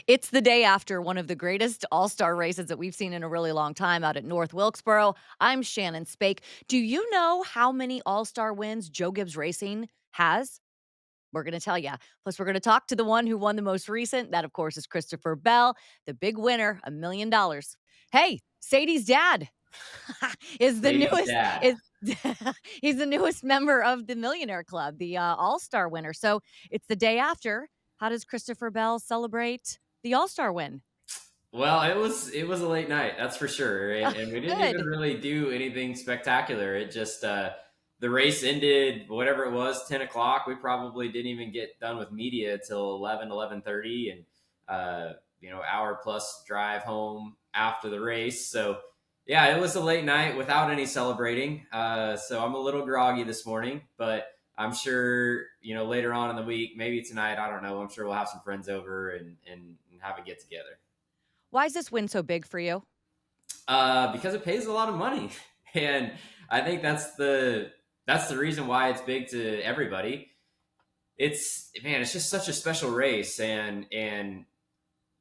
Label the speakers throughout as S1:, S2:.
S1: It's the day after one of the greatest all-star races that we've seen in a really long time out at North Wilkesboro. I'm Shannon Spake. Do you know how many all-star wins Joe Gibbs Racing has? We're going to tell you. Plus, we're going to talk to the one who won the most recent. That, of course, is Christopher Bell, the big winner, $1 million. Hey, Sadie's dad is the
S2: Ladies'
S1: newest
S2: dad.
S1: is he's the newest member of the Millionaire Club, the All-Star winner. So it's the day after. How does Christopher Bell celebrate the All-Star win?
S2: Well, it was a late night, that's for sure, and we didn't even
S1: Good.
S2: really do anything spectacular. It just the race ended whatever it was 10 o'clock. We probably didn't even get done with media till 11:30, and hour plus drive home after the race. So yeah, it was a late night without any celebrating. So I'm a little groggy this morning, but I'm sure later on in the week, maybe tonight, I don't know. I'm sure we'll have some friends over and have a get together.
S1: Why is this win so big for you?
S2: Because it pays a lot of money, and I think that's the reason why it's big to everybody. It's just such a special race, and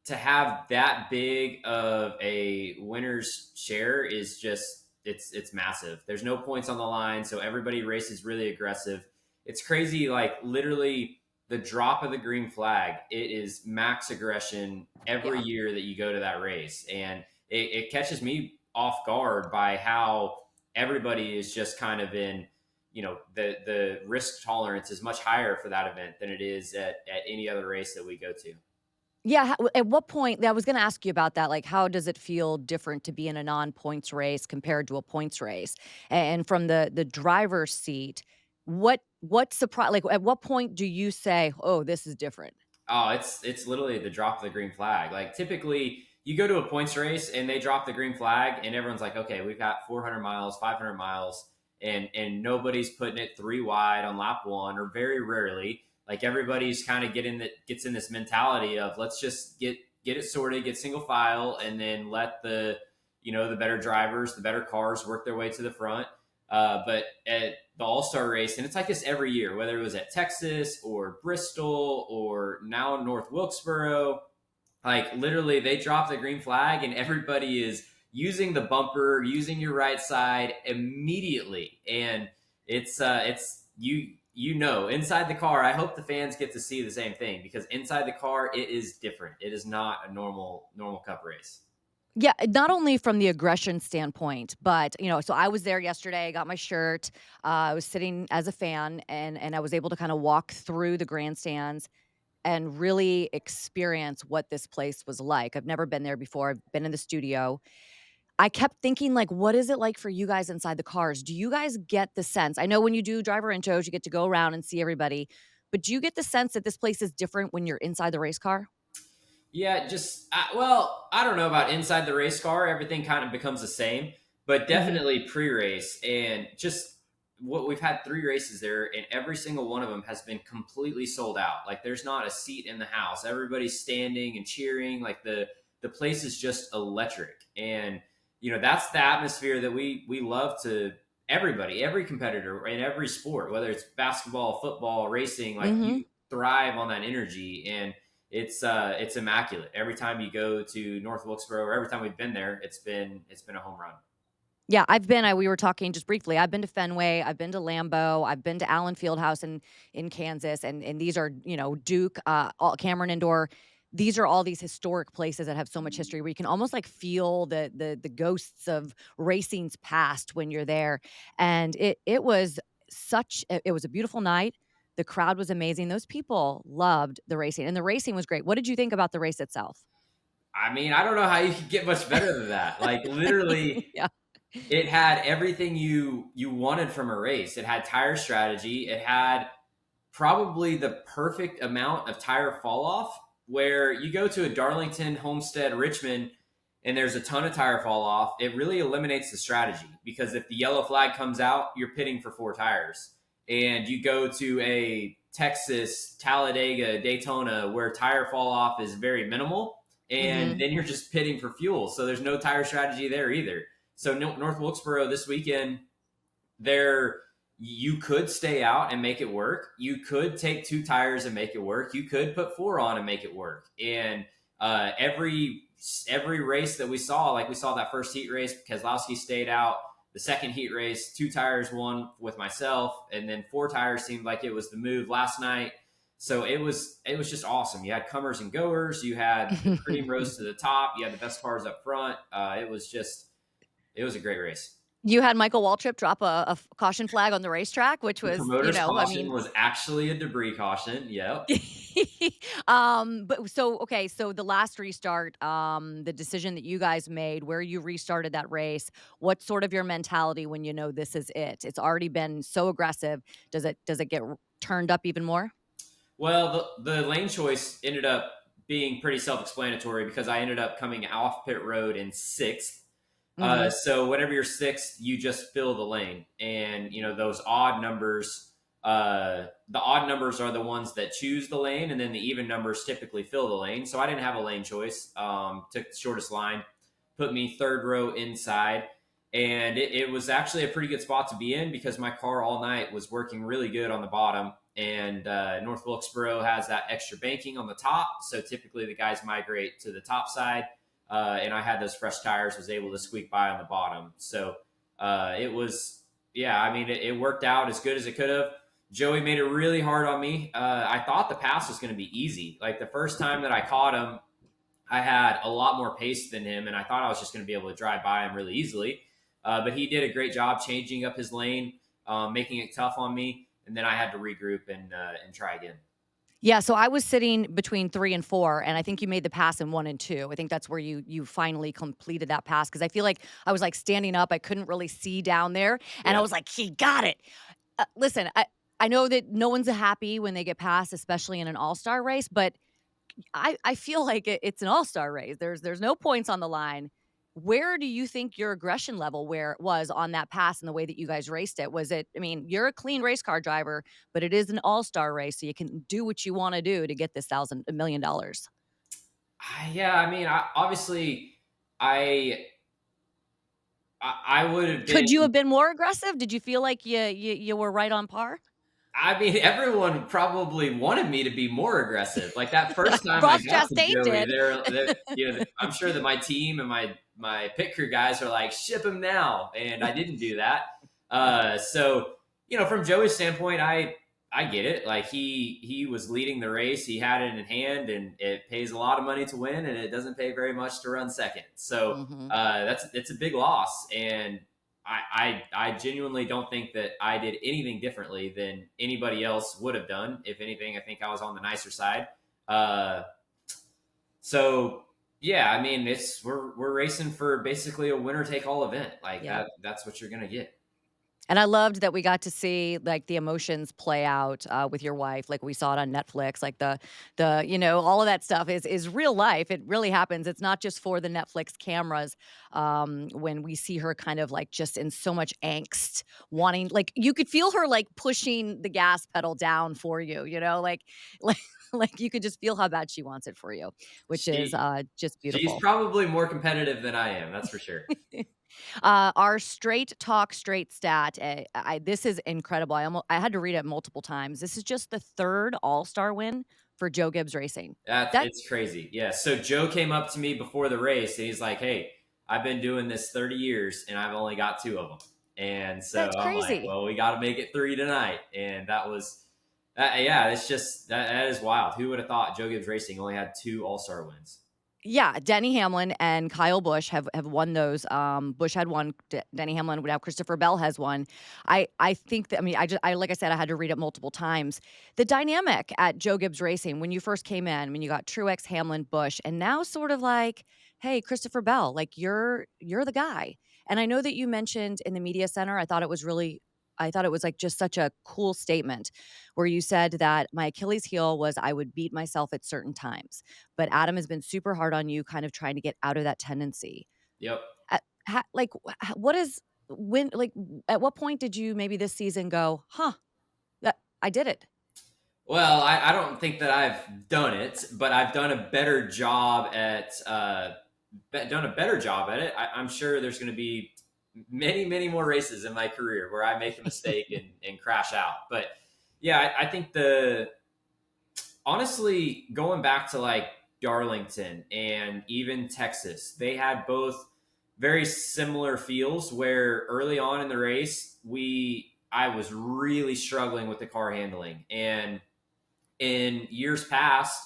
S2: to have that big of a winner's share is just it's massive. There's no points on the line, so everybody races really aggressive. It's crazy, like literally the drop of the green flag. It is max aggression every
S1: Yeah.
S2: year that you go to that race, and it catches me off guard by how everybody is just kind of in. The risk tolerance is much higher for that event than it is at any other race that we go to.
S1: Yeah, at what point I was gonna ask you about that, like, how does it feel different to be in a non-points race compared to a points race? And from the driver's seat, what surprise? Like, at what point do you say, "Oh, this is different?"
S2: Oh, it's literally the drop of the green flag. Like typically, you go to a points race and they drop the green flag, and everyone's like, okay, we've got 400 miles, 500 miles, and nobody's putting it three wide on lap one, or very rarely. Like everybody's kind of gets in this mentality of let's just get it sorted, get single file, and then let the better drivers, the better cars work their way to the front. But at the All Star race, and it's like this every year, whether it was at Texas or Bristol or now North Wilkesboro, like literally they drop the green flag and everybody is using the bumper, using your right side immediately, and it's inside the car. I hope the fans get to see the same thing because inside the car it is different. It is not a normal cup race.
S1: Yeah, not only from the aggression standpoint, but, so I was there yesterday, I got my shirt, I was sitting as a fan, and I was able to kinda walk through the grandstands and really experience what this place was like. I've never been there before, I've been in the studio. I kept thinking, like, what is it like for you guys inside the cars? Do you guys get the sense I know when you do driver intros, you get to go around and see everybody, but do you get the sense that this place is different when you're inside the race car?
S2: Yeah, well, I don't know about inside the race car. Everything kind of becomes the same, but
S1: Mhm.
S2: definitely pre-race and just what we've had three races there, and every single one of them has been completely sold out. Like there's not a seat in the house. Everybody's standing and cheering. Like the place is just electric, and that's the atmosphere that we love to everybody, every competitor in every sport, whether it's basketball, football, racing. Like
S1: Mhm.
S2: you thrive on that energy, and it's immaculate. Every time you go to North Wilkesboro, or every time we've been there, it's been a home run.
S1: Yeah, we were talking just briefly. I've been to Fenway, I've been to Lambeau, I've been to Allen Fieldhouse in Kansas, and these are, Duke, Cameron Indoor. These are all these historic places that have so much history where you can almost like feel the ghosts of racing's past when you're there. And it was it was a beautiful night. The crowd was amazing. Those people loved the racing, and the racing was great. What did you think about the race itself?
S2: I mean, I don't know how you could get much better than that. Like literally,
S1: Yeah.
S2: it had everything you wanted from a race. It had tire strategy. It had probably the perfect amount of tire fall off. Where you go to a Darlington, Homestead, Richmond, and there's a ton of tire fall off, it really eliminates the strategy because if the yellow flag comes out, you're pitting for four tires. And you go to a Texas, Talladega, Daytona, where tire fall off is very minimal, and
S1: Mhm.
S2: then you're just pitting for fuel. So there's no tire strategy there either. So North Wilkesboro this weekend, there you could stay out and make it work. You could take two tires and make it work. You could put four on and make it work. And Every race that we saw, like we saw that first heat race, Keselowski stayed out. The second heat race, 2 tires won with myself, and then 4 tires seemed like it was the move last night. So it was just awesome. You had comers and goers. You had the cream rose to the top. You had the best cars up front. It was a great race.
S1: You had Michael Waltrip drop a caution flag on the racetrack, which
S2: The
S1: was,
S2: promoter's
S1: I
S2: caution
S1: mean,
S2: was actually a debris caution. Yep.
S1: but so okay, so the last restart, the decision that you guys made where you restarted that race, what's sort of your mentality when you know this is it? It's already been so aggressive. Does it get turned up even more?
S2: Well, the lane choice ended up being pretty self-explanatory because I ended up coming off pit road in sixth.
S1: Mhm.
S2: So whenever you're sixth, you just fill the lane, and those odd numbers. The odd numbers are the ones that choose the lane, and then the even numbers typically fill the lane. So I didn't have a lane choice. Took the shortest line, put me third row inside, and it was actually a pretty good spot to be in because my car all night was working really good on the bottom. And North Wilkesboro has that extra banking on the top, so typically the guys migrate to the top side. And I had those fresh tires, was able to squeak by on the bottom. So it was, yeah, I mean, it worked out as good as it could have. Joey made it really hard on me. I thought the pass was going to be easy. Like the first time that I caught him, I had a lot more pace than him, and I thought I was just going to be able to drive by him really easily. But he did a great job changing up his lane, making it tough on me, and then I had to regroup and try again.
S1: Yeah, so I was sitting between 3 and 4, and I think you made the pass in 1 and 2. I think that's where you finally completed that pass because I feel like I was, like, standing up, I couldn't really see down there, and I
S2: Yeah.
S1: was like, "He got it." Listen, I know that no one's happy when they get passed, especially in an all-star race, but I feel like it's an all-star race. There's no points on the line. Where do you think your aggression level where it was on that pass and the way that you guys raced it? Was it, I mean, you're a clean race car driver, but it is an all-star race, so you can do what you wanna do to get this $1,000,000.
S2: Yeah, I mean, obviously, I I would have been.
S1: Could you have been more aggressive? Did you feel like you were right on par?
S2: I mean, everyone probably wanted me to be more aggressive. Like that first time I
S1: Ross
S2: got to
S1: Chastain
S2: Joey,
S1: did.
S2: I'm sure that my team and my pit crew guys are like, ship him now, and I didn't do that. So from Joey's standpoint, I get it. Like he was leading the race, he had it in hand, and it pays a lot of money to win, and it doesn't pay very much to run second. So
S1: Mhm.
S2: it's a big loss, and I genuinely don't think that I did anything differently than anybody else would have done. If anything, I think I was on the nicer side. Uh, so yeah, I mean, we're racing for basically a winner take all event. Like
S1: Yep.
S2: that's what you're gonna get.
S1: And I loved that we got to see, like, the emotions play out, with your wife, like, we saw it on Netflix, like, all of that stuff is real life, it really happens, it's not just for the Netflix cameras, when we see her kind of, like, just in so much angst, wanting like, you could feel her, like, pushing the gas pedal down for you, like like like, you could just feel how bad she wants it for you, which is,
S2: She
S1: just
S2: she's
S1: beautiful.
S2: probably more competitive than I am. That's for sure.
S1: Our straight talk, straight stat. This is incredible. I had to read it multiple times. This is just the third All Star win for Joe Gibbs Racing. That
S2: It's crazy. Yeah. So Joe came up to me before the race and he's like, "Hey, I've been doing this 30 years and I've only got 2 of them." And so
S1: that's
S2: I'm like,
S1: crazy.
S2: "Well, we got to make it 3 tonight." And that was yeah, it's just that is wild. Who would have thought Joe Gibbs Racing only had 2 All-Star wins?
S1: Yeah, Denny Hamlin and Kyle Busch have won those. Busch had one. Denny Hamlin would have. Christopher Bell has one. I think that. I mean, I like I said, I had to read it multiple times. The dynamic at Joe Gibbs Racing when you first came in, when you got Truex, Hamlin, Busch, and now sort of like, hey, Christopher Bell, like you're the guy. And I know that you mentioned in the media center. I thought it was like just such a cool statement where you said that my Achilles heel was I would beat myself at certain times, but Adam has been super hard on you, kind of trying to get out of that tendency.
S2: Yep.
S1: What is when like at what point did you maybe this season go, huh, that I did it?
S2: Well, I don't think that I've done it, but I've done a better job at it. I'm sure there's going to be many more races in my career where I make a mistake and crash out. But yeah, I think the honestly going back to like Darlington and even Texas, they had both very similar feels where early on in the race, I was really struggling with the car handling. And in years past,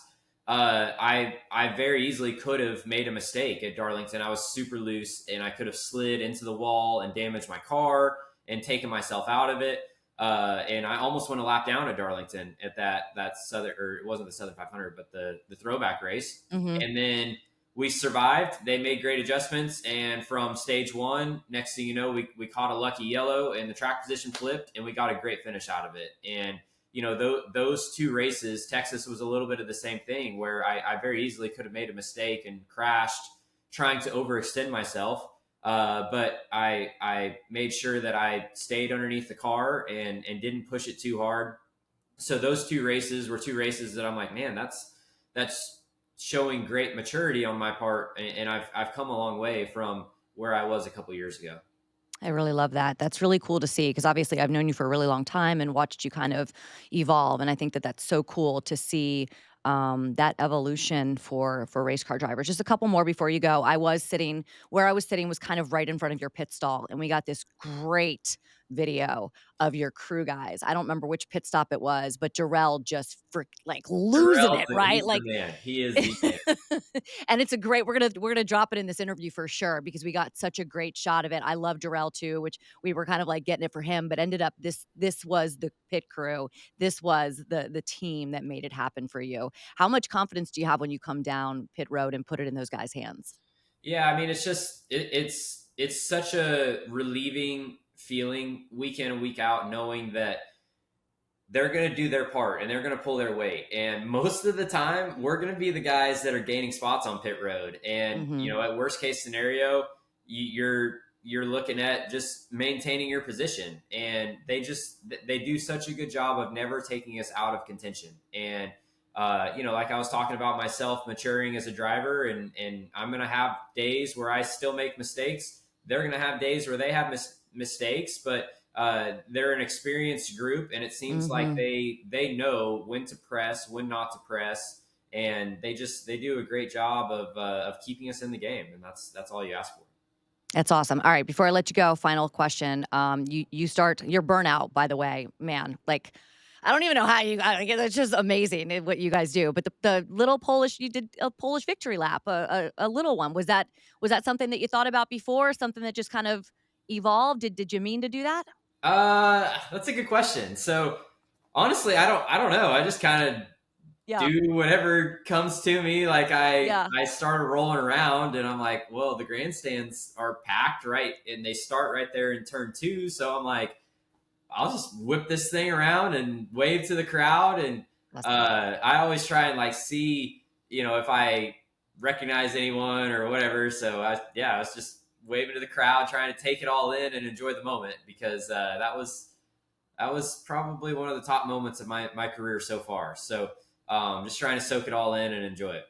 S2: I very easily could have made a mistake at Darlington. I was super loose, and I could have slid into the wall and damaged my car and taken myself out of it. And I almost went a lap down at Darlington at that Southern, or it wasn't the Southern 500, but the throwback race.
S1: Mhm.
S2: And then we survived. They made great adjustments, and from stage one, next thing you know, we caught a lucky yellow, and the track position flipped, and we got a great finish out of it. And those two races, Texas was a little bit of the same thing where I very easily could have made a mistake and crashed trying to overextend myself. But I made sure that I stayed underneath the car and didn't push it too hard. So those two races were two races that I'm like, man, that's showing great maturity on my part, and I've come a long way from where I was a couple years ago.
S1: I really love that. That's really cool to see because obviously I've known you for a really long time and watched you kind of evolve, and I think that that's so cool to see that evolution for race car drivers. Just a couple more before you go. I was sitting was kind of right in front of your pit stall, and we got this great video of your crew guys. I don't remember which pit stop it was, but Jarrell just like losing
S2: Terrell,
S1: it, right?
S2: he's the
S1: Like
S2: man. He is the man.
S1: and it's a great we're gonna drop it in this interview for sure because we got such a great shot of it. I love Jarrell too, which we were kind of like getting it for him, but ended up this was the pit crew. This was the team that made it happen for you. How much confidence do you have when you come down pit road and put it in those guys' hands?
S2: Yeah, I mean, it's just it's such a relieving feeling week in and week out, knowing that they're going to do their part and they're going to pull their weight. And most of the time, we're going to be the guys that are gaining spots on pit road. And
S1: Mhm.
S2: at worst case scenario, you're looking at just maintaining your position. And they do such a good job of never taking us out of contention. And like I was talking about myself maturing as a driver, and I'm going to have days where I still make mistakes. They're going to have days where they have mistakes, but they're an experienced group, and it seems like
S1: Mhm.
S2: they know when to press, when not to press, and they do a great job of keeping us in the game, and that's all you ask for.
S1: That's awesome. All right, before I let you go, final question. You start your burnout, by the way, man. Like, I don't even know how you. It's just amazing what you guys do. But the little Polish, you did a Polish victory lap, a little one. Was that something that you thought about before? Something that just kind of evolved? Did you mean to do that?
S2: That's a good question. So honestly, I don't know. I just kind of
S1: Yeah,
S2: do whatever comes to me. Like
S1: yeah.
S2: I started rolling around, and I'm like, well, the grandstands are packed, right, and they start right there in turn two. So I'm like, I'll just whip this thing around and wave to the crowd. And
S1: Awesome.
S2: I always try and like see, if I recognize anyone or whatever. So I was just waving to the crowd, trying to take it all in and enjoy the moment, because that was probably one of the top moments of my career so far. So just trying to soak it all in and enjoy it.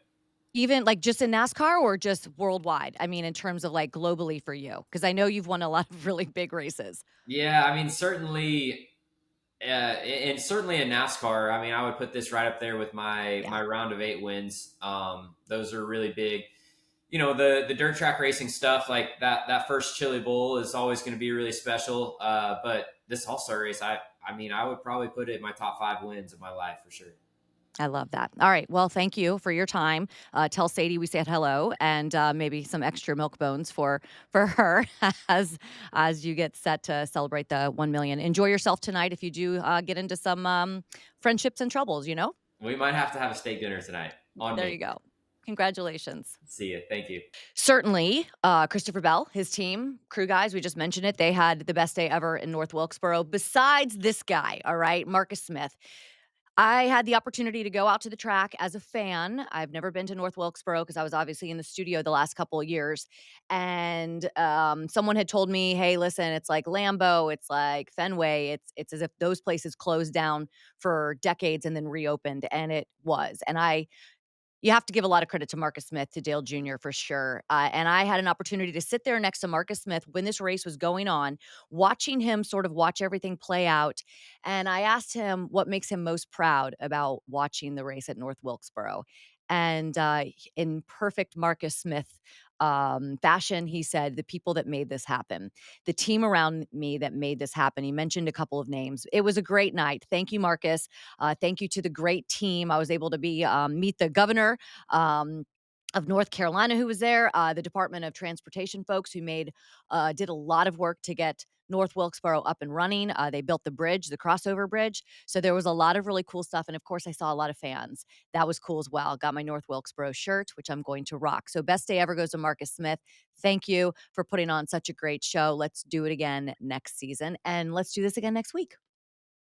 S1: Even like just in NASCAR or just worldwide? I mean, in terms of like globally for you, because I know you've won a lot of really big races.
S2: Yeah, I mean, certainly, and certainly in NASCAR, I mean, I would put this right up there with my
S1: Yeah.
S2: my round of 8 wins. Those are really big. The dirt track racing stuff, like that first Chili Bowl is always going to be really special. But this AllStar race, I mean, I would probably put it in my top 5 wins of my life for sure.
S1: I love that. All right. Well, thank you for your time. Tell Sadie we said hello, and maybe some extra milk bones for her as you get set to celebrate the 1 million. Enjoy yourself tonight. If you do get into some friendships and troubles,
S2: We might have to have a steak dinner tonight on
S1: there
S2: me.
S1: you go. Congratulations.
S2: See you. Thank you.
S1: Certainly, Christopher Bell, his team, crew guys, we just mentioned it. They had the best day ever in North Wilkesboro. Besides this guy, all right, Marcus Smith. I had the opportunity to go out to the track as a fan. I've never been to North Wilkesboro because I was obviously in the studio the last couple of years. And someone had told me, "Hey, listen, it's like Lambeau, it's like Fenway. It's as if those places closed down for decades and then reopened." And it was. And you have to give a lot of credit to Marcus Smith, to Dale Jr. for sure. And I had an opportunity to sit there next to Marcus Smith when this race was going on, watching him sort of watch everything play out. And I asked him what makes him most proud about watching the race at North Wilkesboro. And in perfect Marcus Smith fashion, he said, "The people that made this happen, the team around me that made this happen." He mentioned a couple of names. It was a great night. Thank you, Marcus. Thank you to the great team. I was able to meet the governor. Of North Carolina, who was there, the Department of Transportation folks who did a lot of work to get North Wilkesboro up and running. They built the bridge, the crossover bridge. So there was a lot of really cool stuff. And of course, I saw a lot of fans. That was cool as well. Got my North Wilkesboro shirt, which I'm going to rock. So best day ever goes to Marcus Smith. Thank you for putting on such a great show. Let's do it again next season. And let's do this again next week.